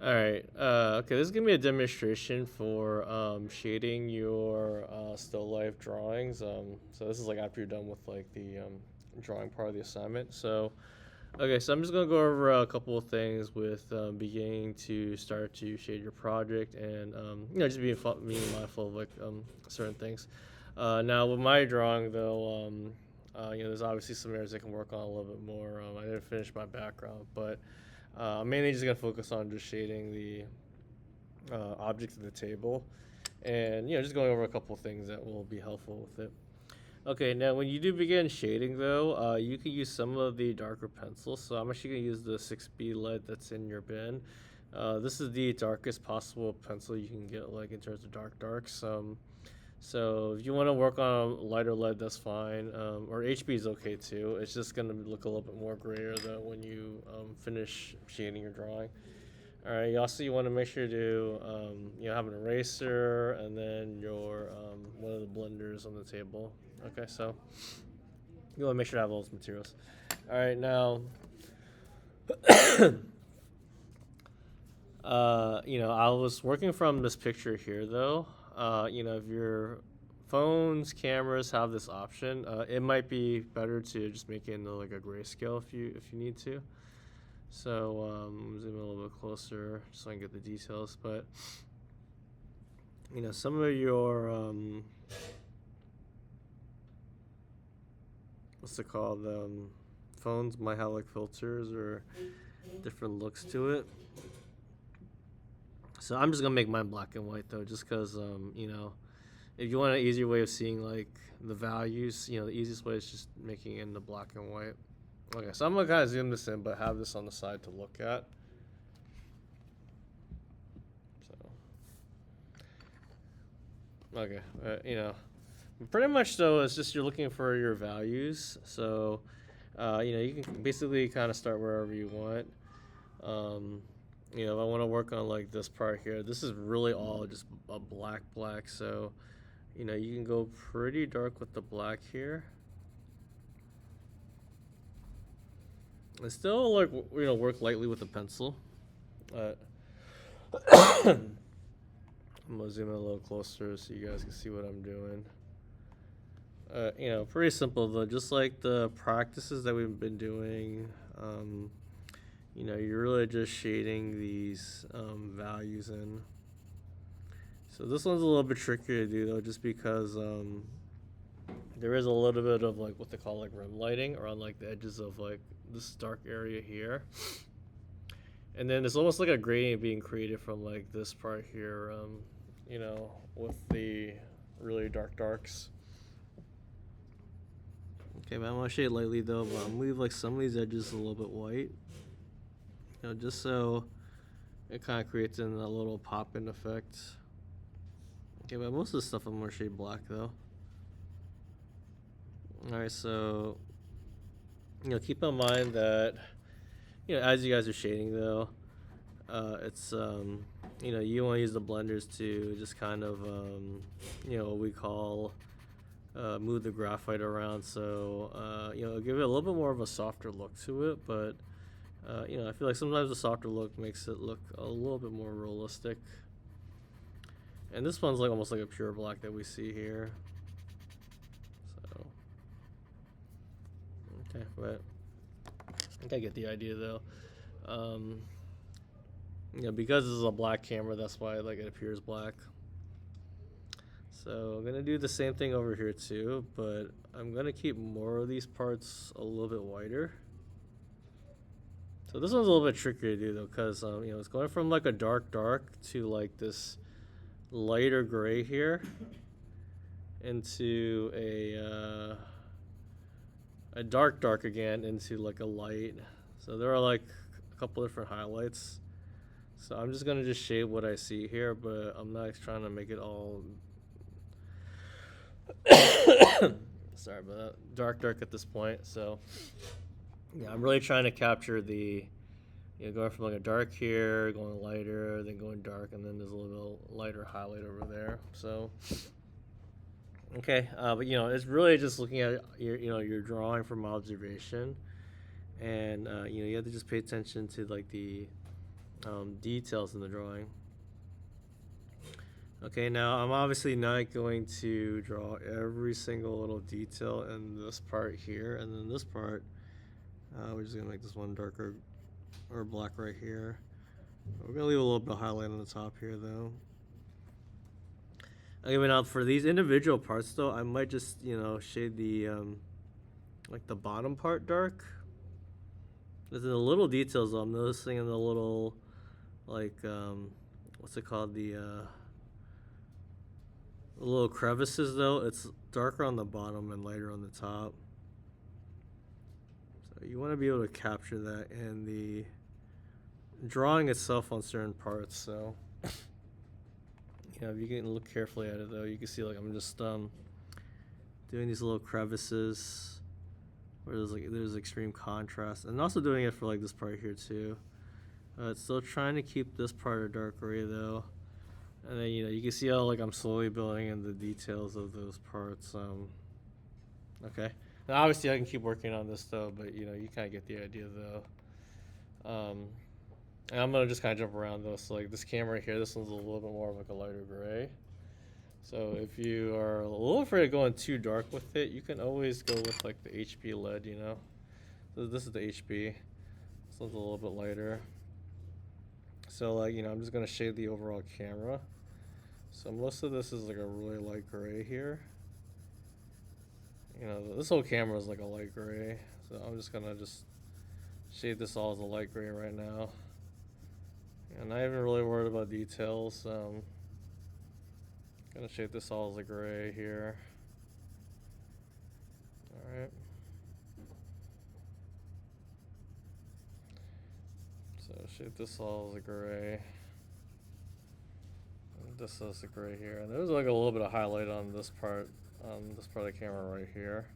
All right. Okay, this is gonna be a demonstration for shading your still life drawings. So this is like after you're done with like the drawing part of the assignment. So okay, so I'm just gonna go over a couple of things with beginning to start to shade your project and just being mindful of like certain things. Now with my drawing though, there's obviously some areas I can work on a little bit more. I didn't finish my background, but I'm mainly just gonna focus on just shading the objects of the table, and just going over a couple of things that will be helpful with it. Okay, now when you do begin shading though, you can use some of the darker pencils. So I'm actually gonna use the 6B lead that's in your bin. This is the darkest possible pencil you can get, like in terms of darks. So if you want to work on lighter lead, that's fine. Or HB is okay too. It's just gonna look a little bit more grayer though when you finish shading your drawing. All right. You want to make sure to have an eraser and then your one of the blenders on the table. Okay, so you want to make sure to have all those materials. All right, now I was working from this picture here though. If your phones, cameras have this option, it might be better to just make it into like a grayscale if you need to. So zoom in a little bit closer so I can get the details. But some of your what's it called? Phones might have like filters or different looks to it. So I'm just gonna make mine black and white though, just because if you want an easier way of seeing like the values, the easiest way is just making it into black and white. Okay, so I'm gonna kind of zoom this in, but have this on the side to look at. So okay, pretty much though, it's just you're looking for your values. So you can basically kind of start wherever you want. Um, if I want to work on like this part here, this is really all just a black. So, you can go pretty dark with the black here. And still like work lightly with the pencil. Uh, I'm gonna zoom in a little closer so you guys can see what I'm doing. Pretty simple though. Just like the practices that we've been doing. You're really just shading these values in. So this one's a little bit trickier to do though, just because there is a little bit of like what they call like rim lighting around like the edges of like this dark area here, and then it's almost like a gradient being created from like this part here, with the really darks. Okay, but I'm gonna shade lightly though, but I'm gonna leave like some of these edges a little bit white, just so it kind of creates in a little pop-in effect. Okay, but most of the stuff I'm gonna shade black though. All right, so keep in mind that as you guys are shading though, it's you want to use the blenders to just kind of what we call move the graphite around, so give it a little bit more of a softer look to it. But I feel like sometimes the softer look makes it look a little bit more realistic. And this one's like almost like a pure black that we see here. So okay, but I think I get the idea though. Um, because this is a black camera, that's why like it appears black. So I'm gonna do the same thing over here too, but I'm gonna keep more of these parts a little bit whiter. So this one's a little bit trickier to do though, because it's going from like a dark to like this lighter gray here into a dark again into like a light. So there are like a couple different highlights. So I'm just gonna just shade what I see here, but I'm not trying to make it all sorry about that, dark at this point. So yeah, I'm really trying to capture the going from like a dark here, going lighter, then going dark, and then there's a little lighter highlight over there. So okay, but it's really just looking at your drawing from observation, and you have to just pay attention to like the details in the drawing. Okay, now I'm obviously not going to draw every single little detail in this part here, and then this part, we're just gonna make this one darker or black right here. We're gonna leave a little bit of highlight on the top here though. Okay, but now for these individual parts though, I might just, shade the, like the bottom part dark. There's the little details though, I'm noticing in the little, like, what's it called, the little crevices though, it's darker on the bottom and lighter on the top. So you want to be able to capture that in the drawing itself on certain parts. So if you can look carefully at it though, you can see like I'm just doing these little crevices where there's extreme contrast, and also doing it for like this part here too. It's still trying to keep this part a dark gray though. And then, you can see how, like, I'm slowly building in the details of those parts. Okay. Now, obviously, I can keep working on this, though, but, you kind of get the idea, though. And I'm going to just kind of jump around, though. So, like, this camera here, this one's a little bit more of, like, a lighter gray. So, if you are a little afraid of going too dark with it, you can always go with, like, the HP LED, So, this is the HP. This one's a little bit lighter. So, like, I'm just going to shade the overall camera. So most of this is like a really light gray here. This whole camera is like a light gray. So I'm just gonna shade this all as a light gray right now. And I haven't really worried about details. Gonna shade this all as a gray here. Alright. So shade this all as a gray. This is the gray here, and there's like a little bit of highlight on this part of the camera right here.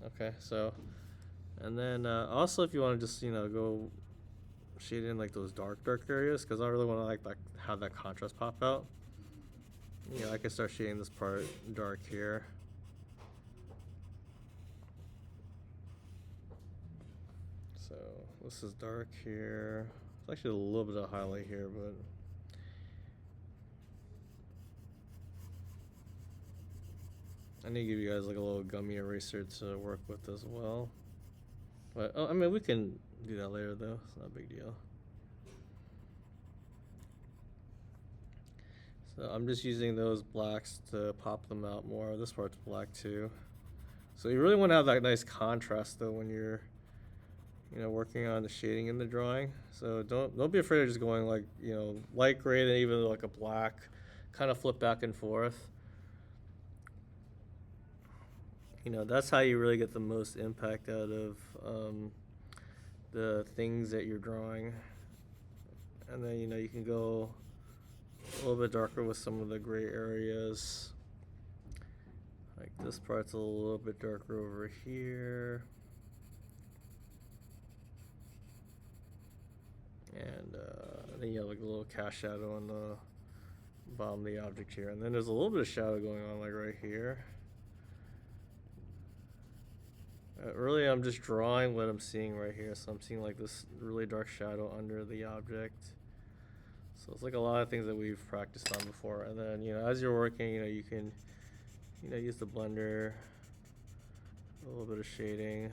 Okay, so, and then also if you want to just go shade in like those dark areas, because I really want to like have that contrast pop out. I can start shading this part dark here. So this is dark here. It's actually a little bit of highlight here, but I need to give you guys like a little gummy eraser to work with as well. But I mean, we can do that later though. It's not a big deal. So I'm just using those blacks to pop them out more. This part's black too. So you really want to have that nice contrast though when you're working on the shading in the drawing. So don't be afraid of just going like, light gray and even like a black, kind of flip back and forth. That's how you really get the most impact out of the things that you're drawing. And then, you can go a little bit darker with some of the gray areas. Like this part's a little bit darker over here. And then you have like a little cast shadow on the bottom of the object here. And then there's a little bit of shadow going on like right here. Really, I'm just drawing what I'm seeing right here. So I'm seeing like this really dark shadow under the object. So it's like a lot of things that we've practiced on before. And then, as you're working, you can, use the blender, a little bit of shading.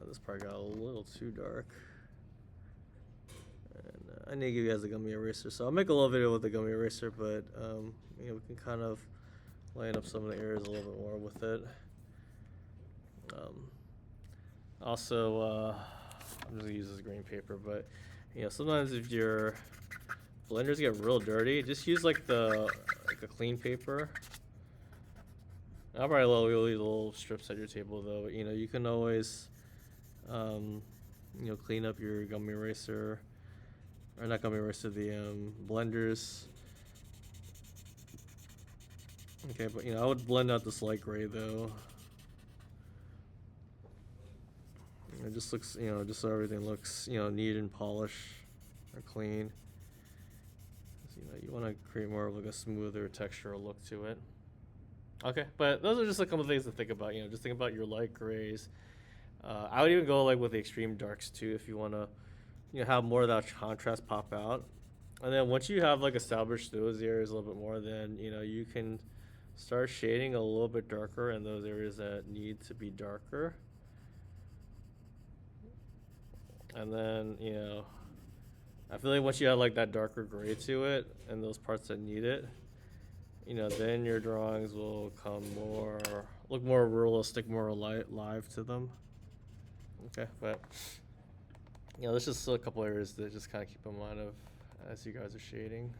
This part got a little too dark. I need to give you guys a gummy eraser, so I'll make a little video with the gummy eraser, but we can kind of line up some of the areas a little bit more with it. Also, I'm just gonna use this green paper, but sometimes if your blenders get real dirty, just use like a clean paper. I'll probably leave little strips at your table though. But, you can always clean up your gummy eraser. Or not gummy eraser, the blenders. Okay, but I would blend out this light gray though. It just looks, just so everything looks, neat and polished or clean. So, you want to create more of like a smoother textural look to it. Okay, but those are just a couple of things to think about. Just think about your light grays, I would even go like with the extreme darks too if you want to, have more of that contrast pop out. And then once you have like established those areas a little bit more, then you can start shading a little bit darker in those areas that need to be darker. And then I feel like once you have like that darker gray to it and those parts that need it, then your drawings will look more realistic, more live to them. Okay, but there's just still a couple areas that just kind of keep in mind of as you guys are shading.